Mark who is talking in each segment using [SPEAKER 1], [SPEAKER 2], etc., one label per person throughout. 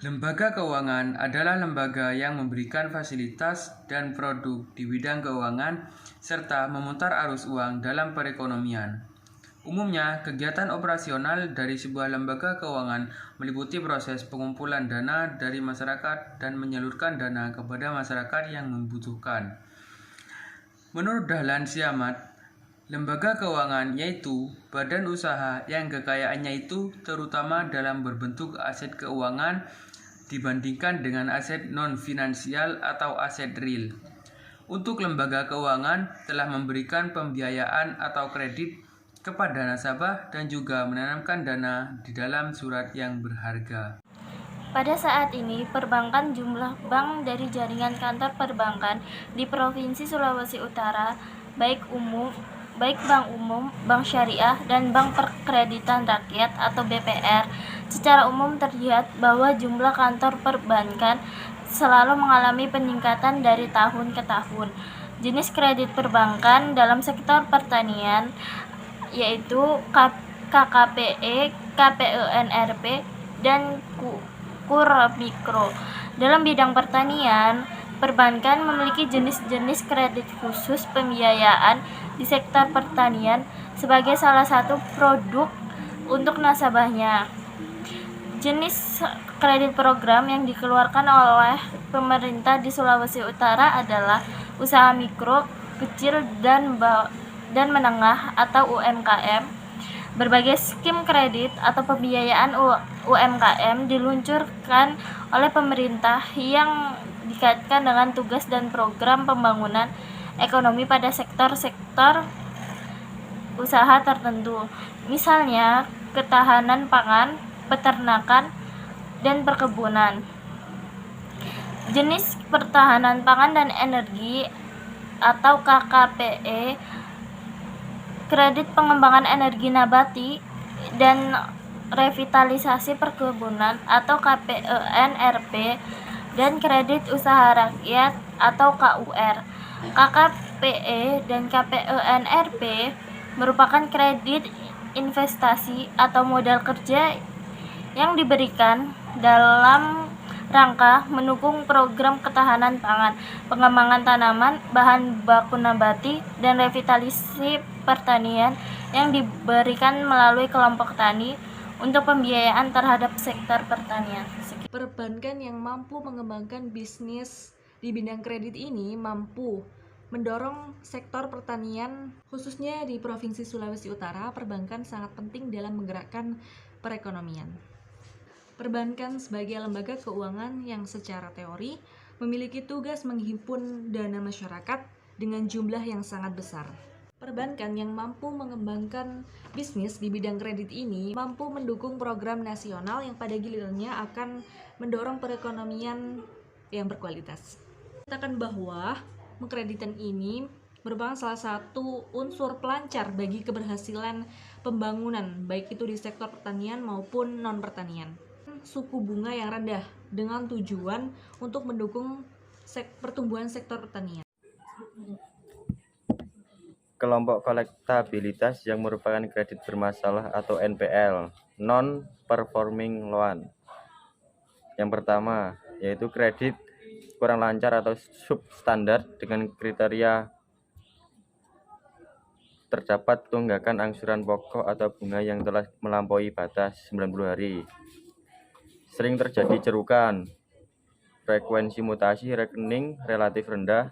[SPEAKER 1] Lembaga keuangan adalah lembaga yang memberikan fasilitas dan produk di bidang keuangan serta memutar arus uang dalam perekonomian. Umumnya, kegiatan operasional dari sebuah lembaga keuangan meliputi proses pengumpulan dana dari masyarakat dan menyalurkan dana kepada masyarakat yang membutuhkan. Menurut Dahlan Siamat, lembaga keuangan yaitu badan usaha yang kekayaannya itu terutama dalam berbentuk aset keuangan dibandingkan dengan aset non-finansial atau aset real. Untuk lembaga keuangan telah memberikan pembiayaan atau kredit kepada nasabah dan juga menanamkan dana di dalam surat yang berharga.
[SPEAKER 2] Pada saat ini, perbankan jumlah bank dari jaringan kantor perbankan di Provinsi Sulawesi Utara, baik bank umum, bank syariah, dan bank perkreditan rakyat atau BPR, secara umum terlihat bahwa jumlah kantor perbankan selalu mengalami peningkatan dari tahun ke tahun. Jenis kredit perbankan dalam sektor pertanian yaitu KKPE, KPENRP, dan KUR Mikro. Dalam bidang pertanian, perbankan memiliki jenis-jenis kredit khusus pembiayaan di sektor pertanian sebagai salah satu produk untuk nasabahnya. Jenis kredit program yang dikeluarkan oleh pemerintah di Sulawesi Utara adalah usaha mikro, kecil, dan menengah atau UMKM. Berbagai skim kredit atau pembiayaan UMKM diluncurkan oleh pemerintah yang dikaitkan dengan tugas dan program pembangunan ekonomi pada sektor-sektor usaha tertentu. Misalnya, ketahanan pangan, peternakan, dan perkebunan. Jenis pertahanan pangan dan energi atau KKPE, kredit pengembangan energi nabati dan revitalisasi perkebunan atau KPENRP, dan kredit usaha rakyat atau KUR. KKPE dan KPENRP merupakan kredit investasi atau modal kerja yang diberikan dalam rangka mendukung program ketahanan pangan, pengembangan tanaman, bahan baku nabati, dan revitalisasi pertanian yang diberikan melalui kelompok tani untuk pembiayaan terhadap sektor pertanian.
[SPEAKER 3] Perbankan yang mampu mengembangkan bisnis di bidang kredit ini mampu mendorong sektor pertanian, khususnya di Provinsi Sulawesi Utara. Perbankan sangat penting dalam menggerakkan perekonomian. Perbankan sebagai lembaga keuangan yang secara teori memiliki tugas menghimpun dana masyarakat dengan jumlah yang sangat besar. Perbankan yang mampu mengembangkan bisnis di bidang kredit ini mampu mendukung program nasional yang pada gilirannya akan mendorong perekonomian yang berkualitas. Katakan bahwa mengkreditan ini merupakan salah satu unsur pelancar bagi keberhasilan pembangunan, baik itu di sektor pertanian maupun non-pertanian. Suku bunga yang rendah dengan tujuan untuk mendukung pertumbuhan sektor pertanian.
[SPEAKER 4] Kelompok kolektabilitas yang merupakan kredit bermasalah atau NPL, non-performing loan. Yang pertama, yaitu kredit kurang lancar atau substandar dengan kriteria terdapat tunggakan angsuran pokok atau bunga yang telah melampaui batas 90 hari. Sering terjadi cerukan, frekuensi mutasi rekening relatif rendah,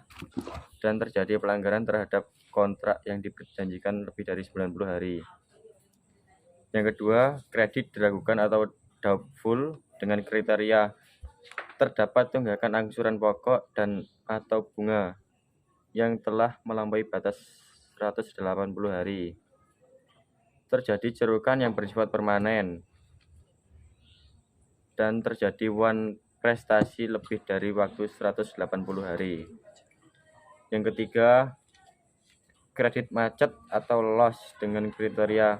[SPEAKER 4] dan terjadi pelanggaran terhadap kontrak yang diperjanjikan lebih dari 90 hari. Yang kedua, kredit diragukan atau doubtful dengan kriteria terdapat tunggakan angsuran pokok dan atau bunga yang telah melampaui batas 180 hari. Terjadi cerukan yang bersifat permanen dan terjadi one prestasi lebih dari waktu 180 hari. Yang ketiga, kredit macet atau loss dengan kriteria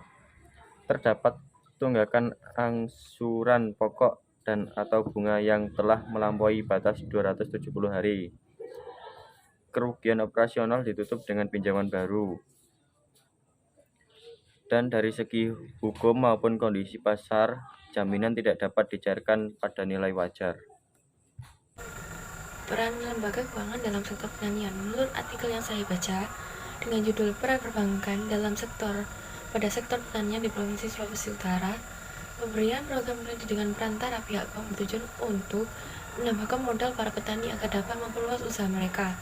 [SPEAKER 4] terdapat tunggakan angsuran pokok dan atau bunga yang telah melampaui batas 270 hari. Kerugian operasional ditutup dengan pinjaman baru. Dan dari segi hukum maupun kondisi pasar, jaminan tidak dapat dicairkan pada nilai wajar.
[SPEAKER 5] Peran lembaga keuangan dalam sektor pertanian. Menurut artikel yang saya baca dengan judul Peran Perbankan dalam pada sektor pertanian di Provinsi Sulawesi Utara, pemberian program kredit dengan perantara pihak bank bertujuan untuk menambahkan modal para petani agar dapat memperluas usaha mereka.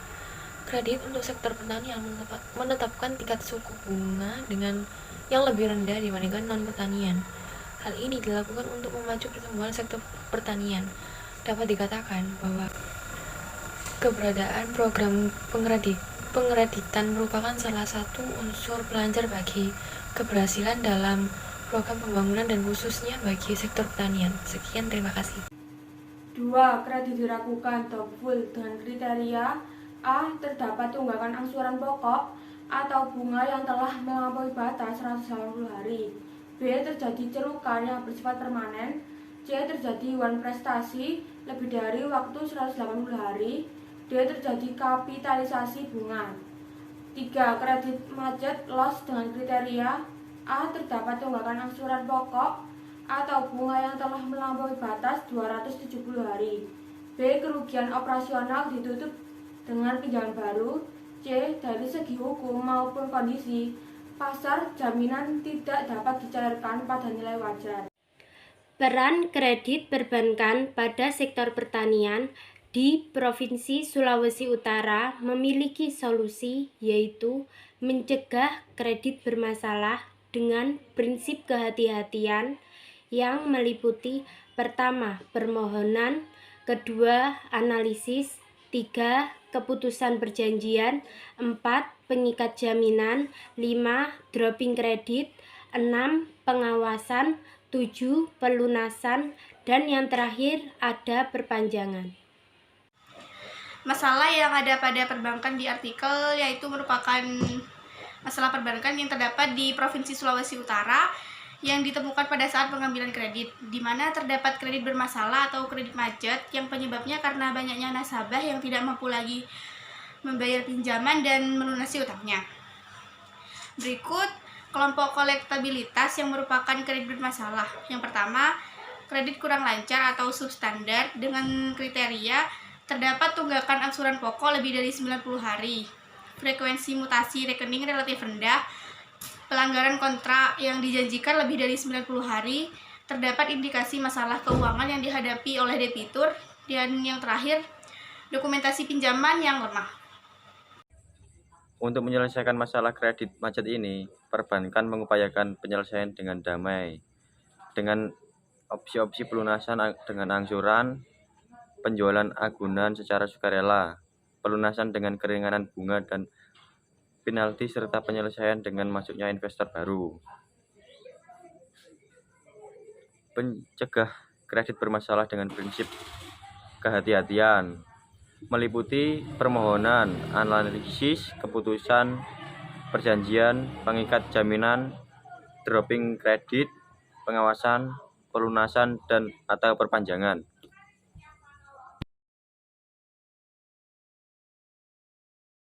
[SPEAKER 5] Kredit untuk sektor pertanian menetapkan tingkat suku bunga dengan yang lebih rendah dibandingkan non-pertanian. Hal ini dilakukan untuk memacu pertumbuhan sektor pertanian. Dapat dikatakan bahwa keberadaan program pengreditan merupakan salah satu unsur pelancar bagi keberhasilan dalam program pembangunan dan khususnya bagi sektor pertanian. Sekian, terima kasih.
[SPEAKER 6] 2. Kredit dilakukan full dengan kriteria A. Terdapat tunggakan angsuran pokok atau bunga yang telah melampaui batas 180 hari. B. Terjadi cerukan yang bersifat permanen. C. Terjadi iuran prestasi lebih dari waktu 180 hari. D. Terjadi kapitalisasi bunga. 3. Kredit macet loss dengan kriteria A. Terdapat tunggakan angsuran pokok atau bunga yang telah melampaui batas 270 hari. B. Kerugian operasional ditutup dengan pinjaman baru. C. Dari segi hukum maupun kondisi pasar, jaminan tidak dapat dicairkan pada nilai wajar.
[SPEAKER 7] Peran kredit perbankan pada sektor pertanian di Provinsi Sulawesi Utara memiliki solusi, yaitu mencegah kredit bermasalah dengan prinsip kehati-hatian yang meliputi: pertama, permohonan; kedua, analisis; 3. Keputusan perjanjian; 4. Pengikat jaminan; 5. Dropping kredit; 6. Pengawasan; 7. Pelunasan; dan yang terakhir ada perpanjangan.
[SPEAKER 8] Masalah yang ada pada perbankan di artikel yaitu merupakan masalah perbankan yang terdapat di Provinsi Sulawesi Utara yang ditemukan pada saat pengambilan kredit, di mana terdapat kredit bermasalah atau kredit macet yang penyebabnya karena banyaknya nasabah yang tidak mampu lagi membayar pinjaman dan melunasi utangnya. Berikut kelompok kolektabilitas yang merupakan kredit bermasalah. Yang pertama, kredit kurang lancar atau substandar dengan kriteria terdapat tunggakan angsuran pokok lebih dari 90 hari, frekuensi mutasi rekening relatif rendah, pelanggaran kontrak yang dijanjikan lebih dari 90 hari, terdapat indikasi masalah keuangan yang dihadapi oleh debitur, dan yang terakhir, dokumentasi pinjaman yang lemah.
[SPEAKER 4] Untuk menyelesaikan masalah kredit macet ini, perbankan mengupayakan penyelesaian dengan damai, dengan opsi-opsi pelunasan dengan angsuran, penjualan agunan secara sukarela, pelunasan dengan keringanan bunga dan penalti, serta penyelesaian dengan masuknya investor baru. Pencegah kredit bermasalah dengan prinsip kehati-hatian meliputi permohonan, analisis, keputusan perjanjian, pengikat jaminan, dropping kredit, pengawasan, pelunasan, dan atau perpanjangan.